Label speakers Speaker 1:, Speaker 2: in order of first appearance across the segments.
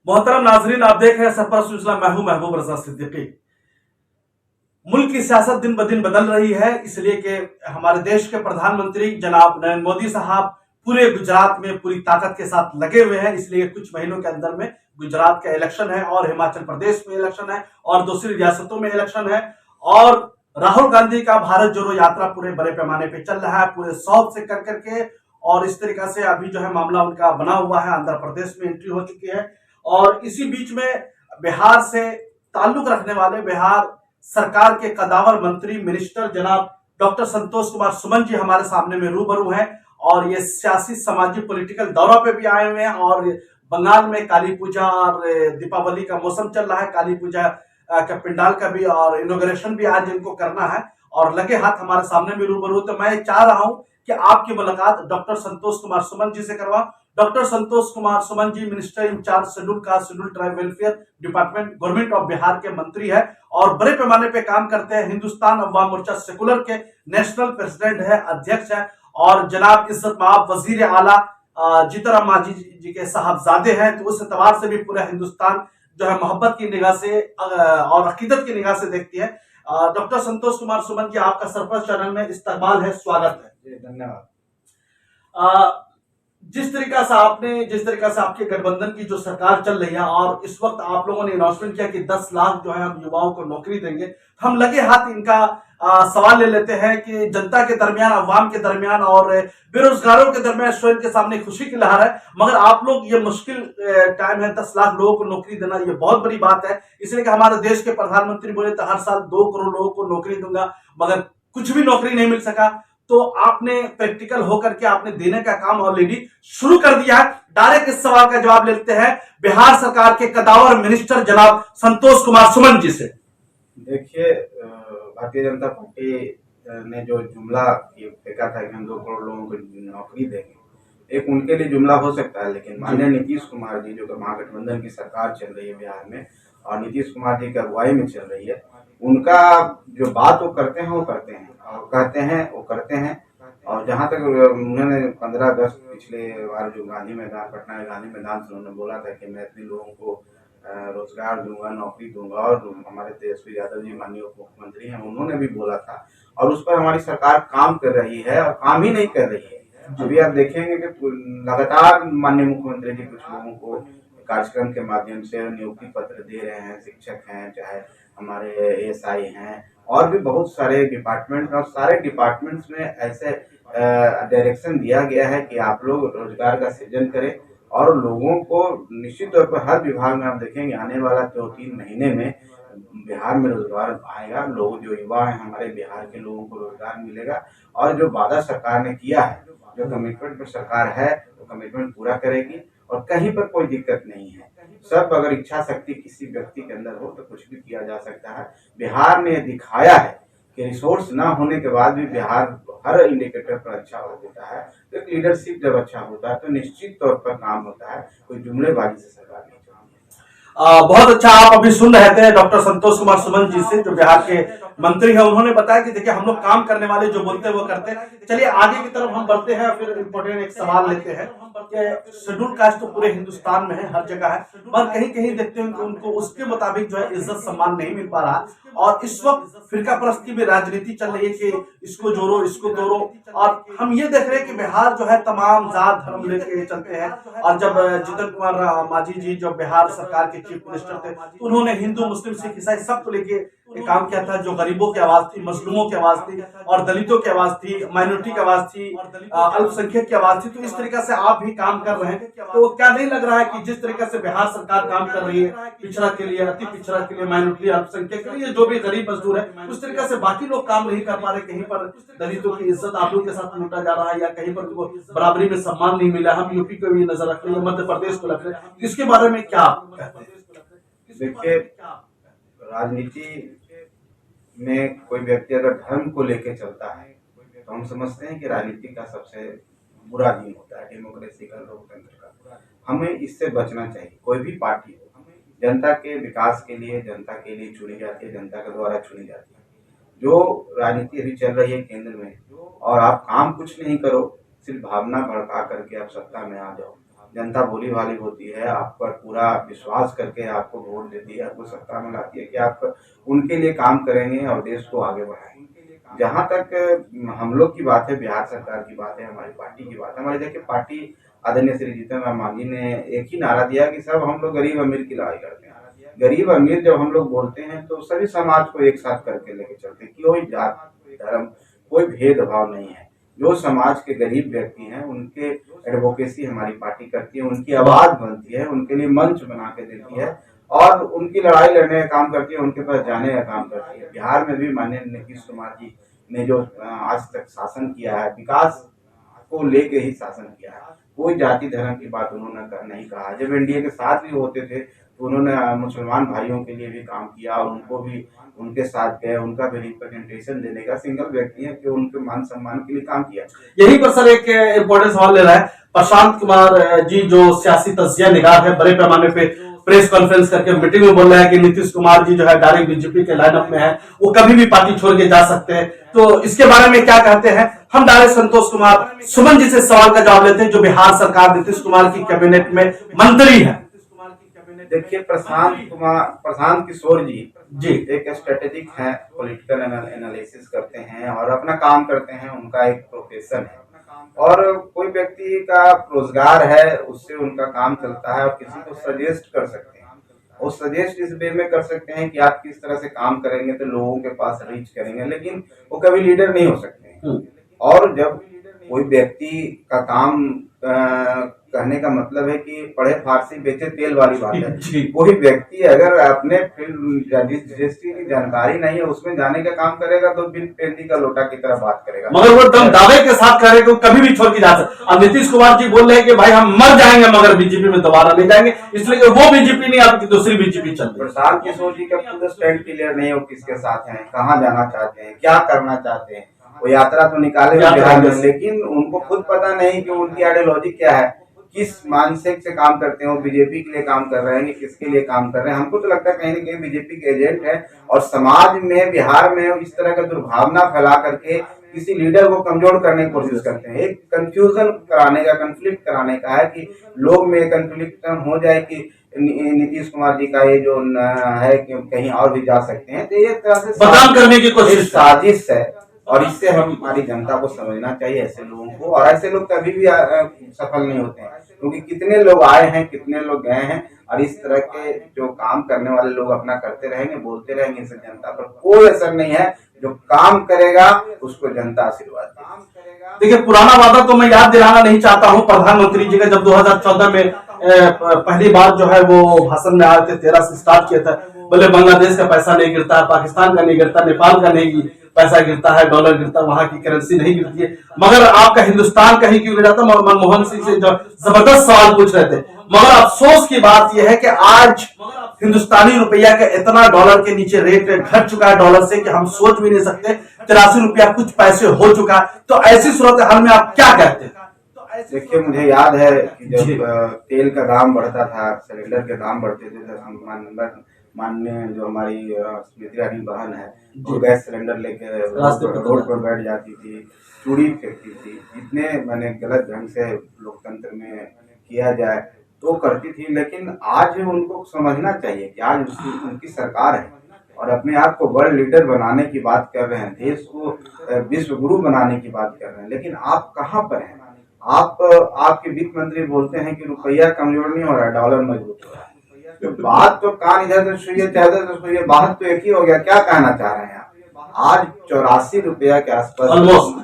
Speaker 1: मोहतरम नाजरीन, आप देख रहे हैं सरपर सिलसिला। मैं हूं महबूब रजा सिद्दीकी। मुल्क की सियासत दिन ब दिन बदल रही है, इसलिए कि हमारे देश के प्रधानमंत्री जनाब नरेंद्र मोदी साहब पूरे गुजरात में पूरी ताकत के साथ लगे हुए हैं। इसलिए कुछ महीनों के अंदर में गुजरात का इलेक्शन है और हिमाचल प्रदेश में इलेक्शन है और दूसरी रियासतों में इलेक्शन है। और राहुल गांधी का भारत जोड़ो यात्रा पूरे बड़े पैमाने पे चल रहा है, पूरे शौक से कर करके। और इस तरीका से अभी जो है मामला उनका बना हुआ है, आंध्र प्रदेश में एंट्री हो चुकी है। और इसी बीच में बिहार से ताल्लुक रखने वाले बिहार सरकार के कदावर मंत्री मिनिस्टर जनाब डॉक्टर संतोष कुमार सुमन जी हमारे सामने में रूबरू हैं। और ये सियासी सामाजिक पॉलिटिकल दौरा पे भी आए हुए हैं। और बंगाल में काली पूजा और दीपावली का मौसम चल रहा है, काली पूजा का पंडाल का भी और इनॉग्रेशन भी आज इनको करना है और लगे हाथ हमारे सामने में रूबरू। तो मैं चाह रहा हूं कि आपकी मुलाकात डॉक्टर संतोष कुमार सुमन जी से करवा। Doctor Santosh Kumar Suman ji minister incharge schedule caste schedule tribe welfare department government of Bihar के मंत्री है और बड़े पैमाने पे काम करते हैं। हिंदुस्तान अवाम मोर्चा सेकुलर के नेशनल प्रेसिडेंट है, अध्यक्ष है। और जनाब इज्जत माब वजीर आला जीतन मांझी जी के साहबजादे हैं। तो उस एतबार से भी पूरा हिंदुस्तान जो है मोहब्बत की निगाह से और अकीदत की निगाह से देखती है। डॉक्टर संतोष कुमार सुमन जी, आपका सरपंच चैनल में इस्तकबाल है, स्वागत है।
Speaker 2: धन्यवाद।
Speaker 1: जिस तरीका से आपके गठबंधन की जो सरकार चल रही है और इस वक्त आप लोगों ने अनाउंसमेंट किया कि 10 लाख जो है हम युवाओं को नौकरी देंगे, हम लगे हाथ इनका सवाल ले लेते हैं कि जनता के दरमियान, अवाम के दरमियान और बेरोजगारों के दरमियान स्वयं के सामने खुशी की लहर है। मगर आप लोग, ये मुश्किल टाइम है, 10 लाख लोगों को नौकरी देना ये बहुत बड़ी बात है। इसलिए कि हमारे देश के प्रधानमंत्री बोले तो हर साल 2 करोड़ लोगों को नौकरी दूंगा, मगर कुछ भी नौकरी नहीं मिल सका। तो आपने प्रैक्टिकल होकर के आपने देने का काम ऑलरेडी शुरू कर दिया है। डायरेक्ट इस सवाल का जवाब लेते हैं बिहार सरकार के कदावर मिनिस्टर जनाब संतोष कुमार सुमन जी से।
Speaker 2: देखिए, भारतीय जनता पार्टी ने जो जुमला फेंका था कि हम 2 करोड़ लोगों को नौकरी देंगे, एक उनके लिए जुमला हो सकता है, लेकिन माननीय नीतीश कुमार जी जो महागठबंधन की सरकार चल रही है बिहार में और नीतीश कुमार जी की अगुवाई में चल रही है, उनका जो बात वो करते हैं वो करते हैं और कहते हैं वो करते हैं। और जहाँ तक उन्होंने 15 अगस्त पिछले बार जो गांधी मैदान, पटना के गांधी मैदान से उन्होंने बोला था कि मैं इतने लोगों को रोजगार दूंगा, नौकरी दूंगा, और हमारे तेजस्वी यादव जी माननीय उप मुख्यमंत्री हैं, उन्होंने भी बोला था और उस पर हमारी सरकार काम कर रही है और काम ही नहीं कर रही है। अभी आप देखेंगे कि लगातार माननीय मुख्यमंत्री जी कुछ लोगों को कार्यक्रम के माध्यम से नियुक्ति पत्र दे रहे हैं, शिक्षक हैं, चाहे हमारे एएसआई हैं, और भी बहुत सारे डिपार्टमेंट, और सारे डिपार्टमेंट्स में ऐसे डायरेक्शन दिया गया है कि आप लोग रोजगार का सृजन करें और लोगों को निश्चित तौर पर हर विभाग में आप देखेंगे आने वाला 2-3 महीने में बिहार में रोजगार आएगा। लोग जो युवा हैं हमारे बिहार के, लोगों को रोजगार मिलेगा और जो वादा सरकार ने किया है, जो कमिटमेंट पर सरकार है, वो कमिटमेंट पूरा करेगी और कहीं पर कोई दिक्कत नहीं है। सब अगर इच्छा शक्ति किसी व्यक्ति के अंदर हो तो कुछ भी किया जा सकता है। बिहार ने दिखाया है कि रिसोर्स ना होने के बाद भी बिहार हर इंडिकेटर पर अच्छा हो देता है। तो एक लीडरशिप जब अच्छा होता है तो निश्चित तौर पर काम होता है, कोई जुमलेबाजी से सरकार नहीं चलती।
Speaker 1: बहुत अच्छा। आप अभी सुन रहे थे डॉक्टर संतोष कुमार सुमन जी से, जो बिहार के मंत्री हैं। उन्होंने बताया कि देखिए, हम लोग काम करने वाले जो बोलते हैं वो करते हैं। चलिए आगे की तरफ हम बढ़ते हैं, फिर इम्पोर्टेंट एक सवाल लेते हैं कि शेड्यूल कास्ट तो पूरे हिंदुस्तान में है, हर जगह है, पर कहीं कहीं देखते हैं कि उनको उसके मुताबिक जो है इज्जत सम्मान नहीं मिल पा रहा। और इस वक्त फिरका परस्त की भी राजनीति चल रही है कि इसको जोड़ो, इसको तोड़ो। और हम ये देख रहे हैं कि बिहार जो है तमाम जात धर्म लेके चलते हैं। और जब जीतन कुमार मांझी जी जब बिहार सरकार के चीफ मिनिस्टर थे, तो उन्होंने हिंदू, मुस्लिम, सिख, ईसाई सबको लेके काम किया था। जो गरीबों की आवाज थी, मजलूमों की आवाज थी और दलितों की आवाज थी, माइनॉरिटी की आवाज थी, अल्पसंख्यक की आवाज थी। तो इस तरीके से आप भी काम कर रहे हैं, तो क्या नहीं लग रहा है कि जिस तरीके से बिहार सरकार काम कर रही है पिछड़ा के लिए, अति पिछड़ा के लिए, माइनॉरिटी, अल्पसंख्यक के लिए, जो भी गरीब मजदूर है, उस तरीके से बाकी लोग काम नहीं कर पा रहे। कहीं पर दलितों की इज्जत आप लोग के साथ लूटा जा रहा है या कहीं पर उनको बराबरी में सम्मान नहीं मिला। हम यूपी को भी नजर रख रहे हैं, मध्य प्रदेश को रख रहे हैं, इसके बारे में क्या कहते हैं?
Speaker 2: देखिए, राजनीति में कोई व्यक्ति अगर धर्म को लेकर चलता है तो हम समझते हैं कि राजनीति का सबसे बुरा दिन होता है, डेमोक्रेसी का, लोकतंत्र का। हमें इससे बचना चाहिए। कोई भी पार्टी हो, जनता के विकास के लिए, जनता के लिए चुनी जाती है, जनता के द्वारा चुनी जाती है। जो राजनीति अभी चल रही है केंद्र में, और आप काम कुछ नहीं करो, सिर्फ भावना भड़का करके आप सत्ता में आ जाओ, जनता भोली भाली होती है, आप पर पूरा विश्वास करके आपको वोट देती है, आपको सत्ता में लाती है कि आप उनके लिए काम करेंगे और देश को आगे बढ़ाएंगे। जहाँ तक हम लोग की बात है, बिहार सरकार की बात है, हमारी पार्टी की बात है, हमारी देखिए पार्टी आदरणीय श्री जीतन राम मांझी ने एक ही नारा दिया कि सब हम लोग गरीब अमीर की लड़ाई करते हैं। गरीब अमीर जब हम लोग बोलते हैं तो सभी समाज को एक साथ करके लेके चलते हैं, कोई जात धर्म कोई भेदभाव नहीं है। जो समाज के गरीब व्यक्ति हैं उनके एडवोकेसी हमारी पार्टी करती है, उनकी आवाज बनती है, उनके लिए मंच बना के देती है और उनकी लड़ाई लड़ने का काम करती है, उनके पास जाने का काम करती है। बिहार में भी माननीय नीतीश कुमार जी ने जो आज तक शासन किया है, विकास को लेके ही शासन किया है, कोई जाति धर्म की बात उन्होंने नहीं कहा। जब एनडीए के साथ भी होते थे तो उन्होंने मुसलमान भाइयों के लिए भी काम किया और उनको भी उनके साथ गए, उनका भी रिप्रेजेंटेशन देने का सिंगल व्यक्ति है कि उनके मान सम्मान के लिए काम किया।
Speaker 1: यहीं पर सर एक इम्पोर्टेंट सवाल ले रहा है, प्रशांत कुमार जी जो सियासी तजिया निगार है, बड़े पैमाने पे प्रेस कॉन्फ्रेंस करके मीटिंग में बोल रहे हैं कि नीतीश कुमार जी जो है डायरेक्ट बीजेपी के लाइनअप में है, वो कभी भी पार्टी छोड़ के जा सकते हैं, तो इसके बारे में क्या कहते हैं? हम डायरेक्ट संतोष कुमार सुमन जी से सवाल का जवाब लेते हैं, जो बिहार सरकार नीतीश कुमार की कैबिनेट में मंत्री है।
Speaker 2: देखिए प्रशांत किशोर जी एक स्ट्रेटेजिक है, पॉलिटिकल एनालिसिस करते हैं और अपना काम करते हैं, उनका एक प्रोफेशन है और कोई व्यक्ति का रोजगार है, उससे उनका काम चलता है और किसी को सजेस्ट कर सकते हैं। और सजेस्ट इस वे में कर सकते हैं कि आप किस तरह से काम करेंगे तो लोगों के पास रीच करेंगे, लेकिन वो कभी लीडर नहीं हो सकते। और जब कोई व्यक्ति का काम कहने का मतलब है कि पढ़े फारसी बेचे तेल वाली बात है। कोई व्यक्ति अगर अपने रजिस्ट्री की जानकारी नहीं है उसमें जाने का काम करेगा तो बिन पेंदी का लोटा की तरह बात करेगा,
Speaker 1: मगर वो दम दावे के साथ कह रहे कि कभी भी छोड़ के जा सकते। अब नीतीश कुमार जी बोल रहे हैं कि भाई हम मर जाएंगे मगर बीजेपी में दोबारा नहीं जाएंगे, इसलिए वो बीजेपी नहीं आपकी दूसरी बीजेपी चल रही है।
Speaker 2: प्रशांत किशोर जी का पूरा स्टैंड क्लियर नहीं है, वो किसके साथ है, कहाँ जाना चाहते हैं, क्या करना चाहते हैं। वो यात्रा तो निकाले बिहार में, लेकिन उनको खुद पता नहीं कि उनकी आइडियोलॉजी क्या है, किस मानसिक से काम करते हैं। वो बीजेपी के लिए काम कर रहे हैं कि किसके लिए काम कर रहे हैं? हमको तो लगता है कहीं ना कहीं बीजेपी के एजेंट है और समाज में बिहार में इस तरह का दुर्भावना फैला करके किसी लीडर को कमजोर करने की कोशिश करते हैं। एक कंफ्यूजन कराने का, कंफ्लिक्ट कराने का है कि लोग में कंफ्लिक्ट हो जाए कि नीतीश कुमार जी का ये जो है कि कहीं और भी जा सकते हैं, तो ये तरह से
Speaker 1: बदनाम करने की कोशिश,
Speaker 2: साजिश है और इससे हमारी जनता को समझना चाहिए ऐसे लोगों को। और ऐसे लोग कभी भी सफल नहीं होते हैं, क्योंकि कितने लोग आए हैं, कितने लोग गए हैं और इस तरह के जो काम करने वाले लोग अपना करते रहेंगे, बोलते रहेंगे, इससे जनता पर कोई असर नहीं है। जो काम करेगा उसको जनता आशीर्वाद देगी।
Speaker 1: देखिए पुराना वादा तो मैं याद दिलाना नहीं चाहता हूँ, प्रधानमंत्री जी का जब 2014 में पहली बार जो है वो भाषण में आए थे, 13 से स्टार्ट किया था, बोले बांग्लादेश का पैसा नहीं गिरता, पाकिस्तान का नहीं गिरता, नेपाल का नहीं पैसा गिरता है, डॉलर गिरता, वहां की करेंसी नहीं गिरती है, मगर आपका हिंदुस्तान कहीं क्यों गिर जाता? मनमोहन सिंह से जो जबरदस्त सवाल पूछ रहे थे। मगर अफसोस की बात यह है कि आज हिंदुस्तानी रुपया का इतना डॉलर के नीचे रेट घट चुका है डॉलर से कि हम सोच भी नहीं सकते, 83 रुपया कुछ पैसे हो चुका। तो ऐसी सूरत हाल में आप क्या कहते हैं?
Speaker 2: देखिए मुझे याद है कि जब तेल का दाम बढ़ता था, सिलेंडर के दाम बढ़ते थे, माननीय जो हमारी स्मृति ईरानी बहन है वो गैस सिलेंडर लेके रोड पर बैठ जाती थी, चूड़ी फेंकती थी। जितने मैंने गलत ढंग से लोकतंत्र में किया जाए तो करती थी, लेकिन आज उनको समझना चाहिए कि आज उनकी सरकार है और अपने आप को वर्ल्ड लीडर बनाने की बात कर रहे हैं, देश को विश्व गुरु बनाने की बात कर रहे हैं, लेकिन आप कहाँ पर हैं? आपके वित्त मंत्री बोलते हैं कि रुपया कमजोर नहीं हो रहा है, डॉलर मजबूत हो रहा है। तो बात तो कान इधर से सुनिए, इधर से सुनिए, बात तो एक ही हो गया। क्या कहना चाह रहे हैं आप? आज 84 रुपया के आसपास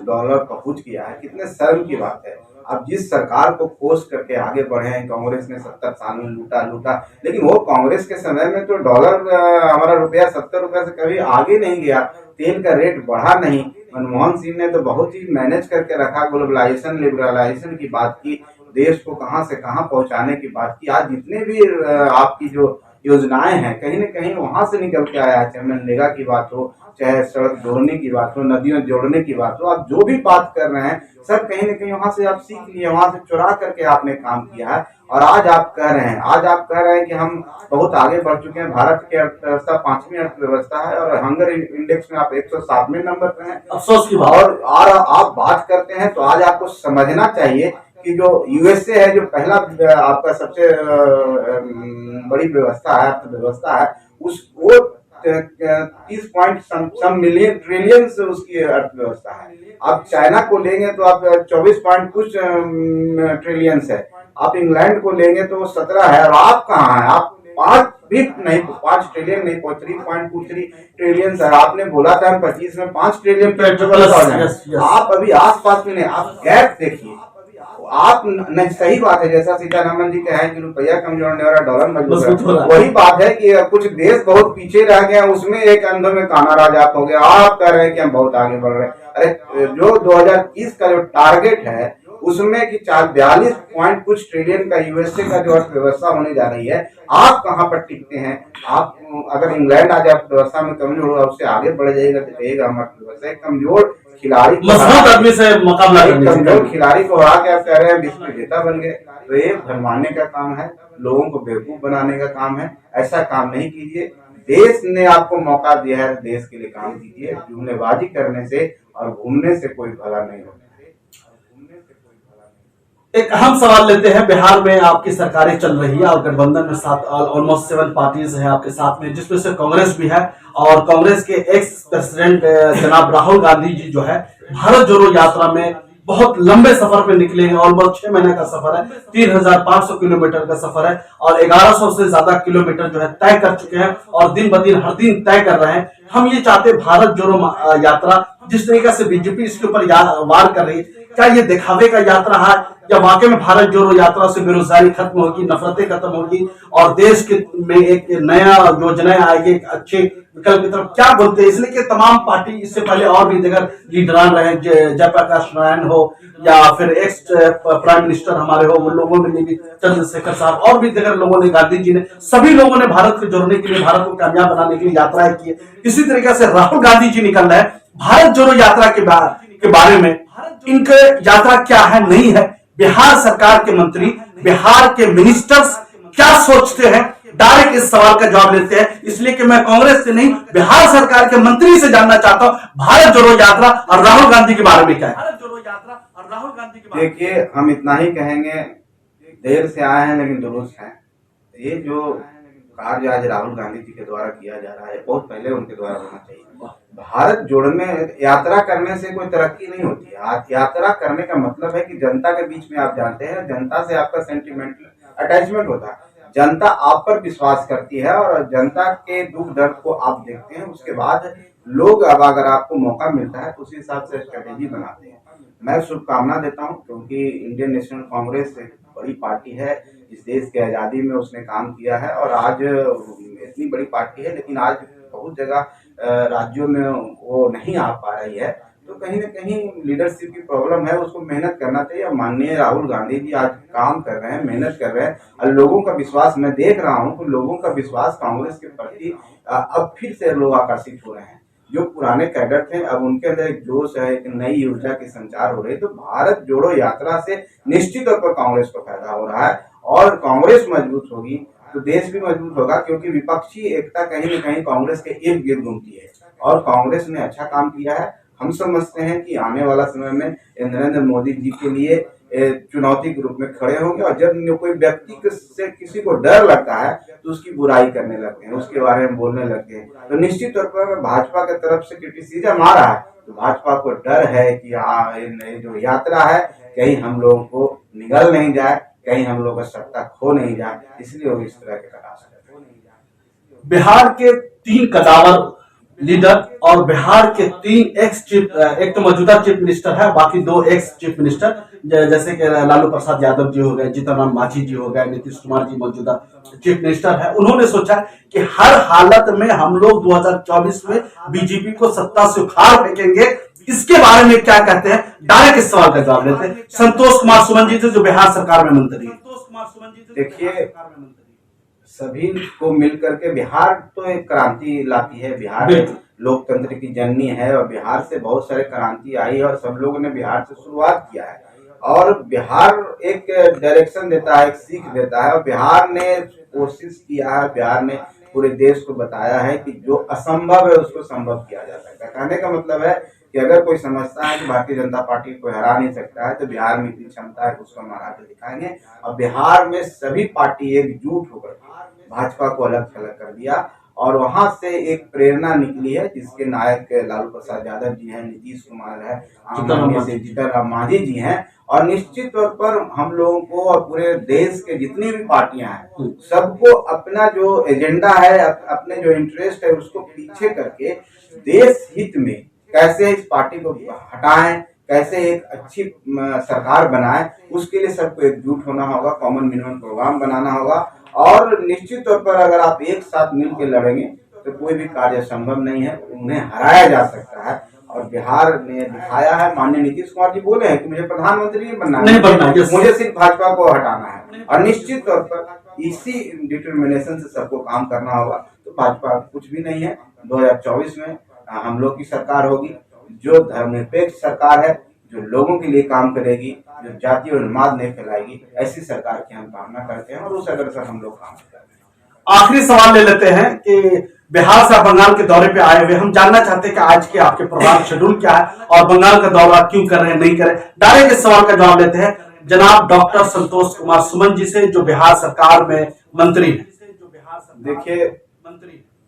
Speaker 2: डॉलर पहुंच गया है, कितने शर्म की बात है। अब जिस सरकार को कोस करके आगे बढ़े हैं, कांग्रेस ने 70 साल में लूटा, लेकिन वो कांग्रेस के समय में तो डॉलर हमारा रुपया 70 रुपया से कभी आगे नहीं गया, तेल का रेट बढ़ा नहीं। मनमोहन सिंह ने तो बहुत ही मैनेज करके रखा, ग्लोबलाइजेशन लिबरलाइजेशन की बात की, देश को कहां से कहां पहुंचाने की बात की। आज जितने भी आपकी जो योजनाएं हैं कहीं न कहीं वहां से निकल के आया है, चाहे मनरेगा की बात हो, चाहे सड़क जोड़ने की बात हो, नदियों जोड़ने की बात हो, आप जो भी बात कर रहे हैं सब कहीं न कहीं वहां से आप सीख लिए, वहां से चुरा करके आपने काम किया है। और आज आप कह रहे हैं कि हम बहुत आगे बढ़ चुके हैं, भारत की अर्थव्यवस्था 5वीं अर्थव्यवस्था है और हंगर इंडेक्स में आप 107वें नंबर पे हैं।
Speaker 1: अफसोस की बात।
Speaker 2: और आप बात करते हैं तो आज आपको समझना चाहिए कि जो यूएसए है, जो पहला आपका सबसे बड़ी व्यवस्था है, अर्थव्यवस्था है, उस वो 30 पॉइंट सम मिलियन ट्रिलियन से उसकी अर्थव्यवस्था है। आप चाइना को लेंगे तो आप 24 पॉइंट कुछ ट्रिलियन है। आप इंग्लैंड को लेंगे तो वो 17 है, और आप कहाँ है? आप 5 भी नहीं, 5 ट्रिलियन नहीं, 3.23 ट्रिलियन है। आपने बोला था हम 25 में 5 ट्रिलियन की, आप अभी आसपास में नहीं। आप गैप देखिए, आप नहीं, सही बात है, जैसा सीतारमन जी कहे कि रुपया कमजोर नहीं हो रहा, डॉलर मजबूत हो रहा, वही बात है कि कुछ देश बहुत पीछे रह गए, उसमें एक अंधों में काना राजा हो गया। आप कह रहे हैं कि हम बहुत आगे बढ़ रहे हैं। अरे जो 2030 का जो टारगेट है उसमें कि 42 पॉइंट कुछ ट्रिलियन का यूएसए का जो अर्थव्यवस्था होने जा रही है, आप कहाँ पर टिकते हैं? आप अगर इंग्लैंड आज अर्थव्यवस्था में कमजोर होगा, उससे आगे बढ़ जाएगा तो कहेगा हम अर्थव्यवस्था। कमजोर खिलाड़ी,
Speaker 1: मजबूत आदमी से मुकाबला करने,
Speaker 2: कमजोर खिलाड़ी को हरा के आप कह रहे हैं विश्व विजेता बन गए, तो ये भरमाने का काम है, लोगों को बेवकूफ बनाने का काम है। ऐसा काम नहीं कीजिए। देश ने आपको मौका दिया है, देश के लिए काम कीजिए। जुमलेबाजी करने से और घूमने से कोई भला नहीं होता।
Speaker 1: एक अहम सवाल लेते हैं। बिहार में आपकी सरकारें चल रही है और गठबंधन में साथ ऑलमोस्ट 7 पार्टीज है आपके साथ में, जिसमें से कांग्रेस भी है। और कांग्रेस के एक्स प्रेसिडेंट जनाब राहुल गांधी जी जो है भारत जोड़ो यात्रा में बहुत लंबे सफर पे निकले हैं। ऑलमोस्ट 6 महीने का सफर है, 3500 किलोमीटर का सफर है और 1100 से ज्यादा किलोमीटर जो है तय कर चुके हैं और दिन ब दिन हर दिन तय कर रहे हैं। हम ये चाहते हैं भारत जोड़ो यात्रा जिस तरीके से बीजेपी इसके ऊपर वार कर रही है, क्या ये दिखावे का यात्रा है या वाकई में भारत जोड़ो यात्रा से बेरोजगारी खत्म होगी, नफरतें खत्म होगी और देश के में एक नया योजनाएं आएगी, एक अच्छे विकल्प की तरफ? क्या बोलते हैं? इसलिए कि तमाम पार्टी, इससे पहले और भी जगह लीडरान रहे, जयप्रकाश नारायण हो या फिर एक्स प्राइम मिनिस्टर हमारे हो, वो लोगों ने भी, चंद्रशेखर साहब, और भी जगह लोगों ने, गांधी जी ने, सभी लोगों ने भारत को जोड़ने के लिए, भारत को कामयाब बनाने के लिए यात्राएं की है। इसी तरीके से राहुल गांधी जी निकल रहे हैं भारत जोड़ो यात्रा के बारे में। इनके यात्रा क्या है, नहीं है? बिहार सरकार के मंत्री, बिहार के मिनिस्टर्स क्या सोचते हैं? डायरेक्ट इस सवाल का जवाब लेते हैं, इसलिए कि मैं कांग्रेस से नहीं, बिहार सरकार के मंत्री से जानना चाहता हूं भारत जोड़ो यात्रा और राहुल गांधी के बारे में क्या है। भारत जोड़ो यात्रा और राहुल गांधी के बारे में
Speaker 2: देखिए, हम इतना ही कहेंगे, देर से आए हैं लेकिन दुरुस्त हैं। ये जो कार्य आज राहुल गांधी जी के द्वारा किया जा रहा है, बहुत पहले उनके द्वारा होना चाहिए। भारत जोड़ने, यात्रा करने से कोई तरक्की नहीं होती है। यात्रा करने का मतलब है कि जनता के बीच में आप जाते हैं, जनता से आपका सेंटिमेंटल अटैचमेंट होता है, जनता आप पर विश्वास करती है और जनता के दुख दर्द को आप देखते हैं। उसके बाद लोग, अब अगर आपको मौका मिलता है तो उसी हिसाब से स्ट्रेटेजी बनाते हैं। मैं शुभकामना देता हूं, क्योंकि इंडियन नेशनल कांग्रेस एक बड़ी पार्टी है, इस देश के आज़ादी में उसने काम किया है और आज इतनी बड़ी पार्टी है, लेकिन आज बहुत जगह राज्यों में वो नहीं आ पा रही है। तो कहीं ना कहीं लीडरशिप की प्रॉब्लम है, उसको मेहनत करना चाहिए। माननीय राहुल गांधी जी आज काम कर रहे हैं, मेहनत कर रहे हैं और लोगों का विश्वास, मैं देख रहा हूं कि लोगों का विश्वास कांग्रेस के प्रति अब फिर से लोग आकर्षित हो रहे हैं। जो पुराने कैडर थे, अब उनके अंदर एक जोश है, एक नई ऊर्जा की संचार हो रही है। तो भारत जोड़ो यात्रा से निश्चित तौर पर कांग्रेस को फायदा हो रहा है और कांग्रेस मजबूत होगी तो देश भी मजबूत होगा, क्योंकि विपक्षी एकता कहीं न कहीं कांग्रेस के इर्द गिर्द घूमती है और कांग्रेस ने अच्छा काम किया है। हम समझते हैं कि आने वाला समय में नरेंद्र मोदी जी के लिए चुनौती के रूप में खड़े होंगे और जब कोई व्यक्ति से किसी को डर लगता है तो उसकी बुराई करने लगते हैं, उसके बारे में बोलने लगते हैं। तो निश्चित तौर पर भाजपा की तरफ से क्रिटिसिज्म आ रहा है तो भाजपा को डर है कि जो यात्रा है कहीं हम लोगों को निगल नहीं जाए, कहीं हम लोग का सत्ता खो नहीं जाए, इसलिए वो इस तरह के प्रयास करते हैं।
Speaker 1: बिहार के 3 कदावर लीडर और बिहार के 3 एक्स चीफ, एक तो मौजूदा चीफ मिनिस्टर है, बाकी 2 एक्स चीफ मिनिस्टर, जैसे कि लालू प्रसाद यादव जी हो गए, जीतन राम मांझी जी हो गए, नीतीश कुमार जी मौजूदा चीफ मिनिस्टर है। उन्होंने सोचा कि हर हालत में हम लोग 2024 में बीजेपी को सत्ता से उखाड़ फेंकेंगे। इसके बारे में क्या कहते हैं? डायरेक्ट इस सवाल का जवाब लेते हैं संतोष कुमार सुमन जी थे, जो बिहार सरकार में मंत्री है।
Speaker 2: देखिए, सभी को मिलकर के बिहार तो एक क्रांति लाती है। बिहार लोकतंत्र की जननी है और बिहार से बहुत सारे क्रांति आई और सब लोगों ने बिहार से शुरुआत किया है और बिहार एक डायरेक्शन देता है, एक सीख देता है और बिहार ने कोशिश किया है, बिहार ने पूरे देश को बताया है कि जो असंभव है उसको संभव किया जा सकता है। कहने का मतलब है कि अगर कोई समझता है कि भारतीय जनता पार्टी को हरा नहीं सकता है तो बिहार में इतनी क्षमता है उसको हम हरा के दिखाएंगे। और बिहार में सभी पार्टी एकजुट होकर भाजपा को अलग थलग कर दिया और वहां से एक प्रेरणा निकली है जिसके नायक लालू प्रसाद यादव जी हैं, नीतीश कुमार है, जीतन राम मांझी जी हैं। और निश्चित तौर पर हम लोगों को और पूरे देश के जितनी भी पार्टियां हैं सबको अपना जो एजेंडा है, अपने जो इंटरेस्ट है उसको पीछे करके देश हित में कैसे इस पार्टी को हटाएं, कैसे एक अच्छी सरकार बनाए, उसके लिए सबको एकजुट होना होगा, कॉमन मिनिमम प्रोग्राम बनाना होगा। और निश्चित तौर पर अगर आप एक साथ मिलकर लड़ेंगे तो कोई भी कार्य संभव नहीं है, उन्हें हराया जा सकता है। और बिहार ने दिखाया है, माननीय नीतीश कुमार जी बोले हैं कि मुझे प्रधानमंत्री नहीं बनना है, मुझे सिर्फ भाजपा को हटाना है। और निश्चित तौर पर इसी डिटर्मिनेशन से सबको काम करना होगा। तो भाजपा कुछ भी नहीं है, 2024 में हम लोग की सरकार होगी, जो धर्मनिरपेक्ष सरकार है, जो लोगों के लिए काम करेगी, जो जाति और उन्माद नहीं फैलाएगी, ऐसी सरकार की हम कामना करते हैं और उस अग्रसर हम लोग काम करते हैं।
Speaker 1: आखिरी सवाल ले लेते हैं कि बिहार से बंगाल के दौरे पे आए हुए हम जानना चाहते हैं कि आज के आपके प्रोग्राम शेड्यूल क्या है और बंगाल का दौरा क्यों कर रहे हैं, नहीं कर रहे। डायरेक्ट इस सवाल का जवाब लेते हैं जनाब डॉक्टर संतोष कुमार सुमन जी से, जो बिहार सरकार में मंत्री है।
Speaker 2: देखिए,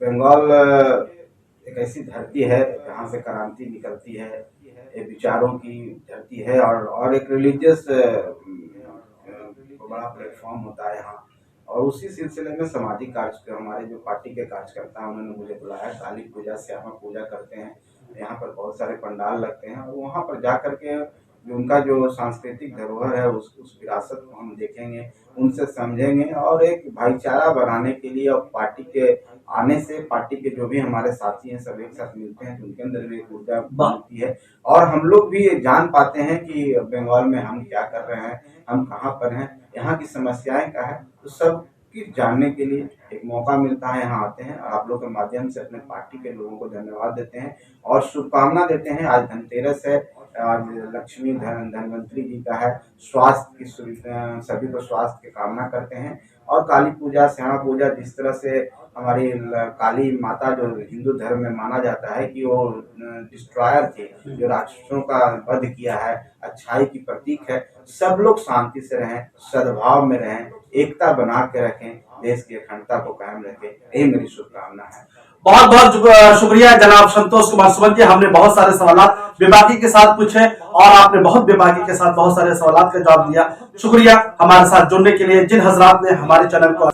Speaker 2: बंगाल एक ऐसी धरती है जहाँ से क्रांति निकलती है, एक विचारों की धरती है और एक रिलीजियस बड़ा प्लेटफॉर्म होता है यहाँ। और उसी सिलसिले में सामाजिक कार्य हमारे जो पार्टी के कार्यकर्ता हैं उन्होंने मुझे बुलाया। काली पूजा, श्यामा पूजा करते हैं, यहाँ पर बहुत सारे पंडाल लगते हैं और वहाँ पर जा करके उनका जो सांस्कृतिक धरोहर है उस विरासत को हम देखेंगे, उनसे समझेंगे और एक भाईचारा बनाने के लिए और पार्टी के आने से पार्टी के जो भी हमारे साथी हैं सब एक साथ मिलते हैं तो उनके अंदर भी एक ऊर्जा बनती है और हम लोग भी जान पाते हैं कि बंगाल में हम क्या कर रहे हैं, हम कहाँ पर हैं, यहाँ की समस्याएं क्या है, तो सब की जानने के लिए एक मौका मिलता है। यहाँ आते हैं और आप लोग के माध्यम से अपने पार्टी के लोगों को धन्यवाद देते हैं और शुभकामना देते हैं। आज धनतेरस है, आज लक्ष्मी धनवंतरी जी का है, स्वास्थ्य की सभी को स्वास्थ्य की कामना करते हैं। और काली पूजा, श्यामा पूजा, जिस तरह से हमारी काली माता जो हिंदू धर्म में माना जाता है कि वो डिस्ट्रॉयर थे, जो राक्षसों का वध किया है, अच्छाई की प्रतीक है। सब लोग शांति से रहें, सद्भाव में रहें, एकता बना के रखें, देश की अखंडता को कायम रखें, यही मेरी शुभकामना है।
Speaker 1: बहुत बहुत शुक्रिया जनाब संतोष कुमार सुमन जी। हमने बहुत सारे सवाल बेबाकी के साथ पूछे और आपने बहुत बेबाकी के साथ बहुत सारे सवाल का जवाब दिया। शुक्रिया हमारे साथ जुड़ने के लिए। जिन हजरात ने हमारे चैनल को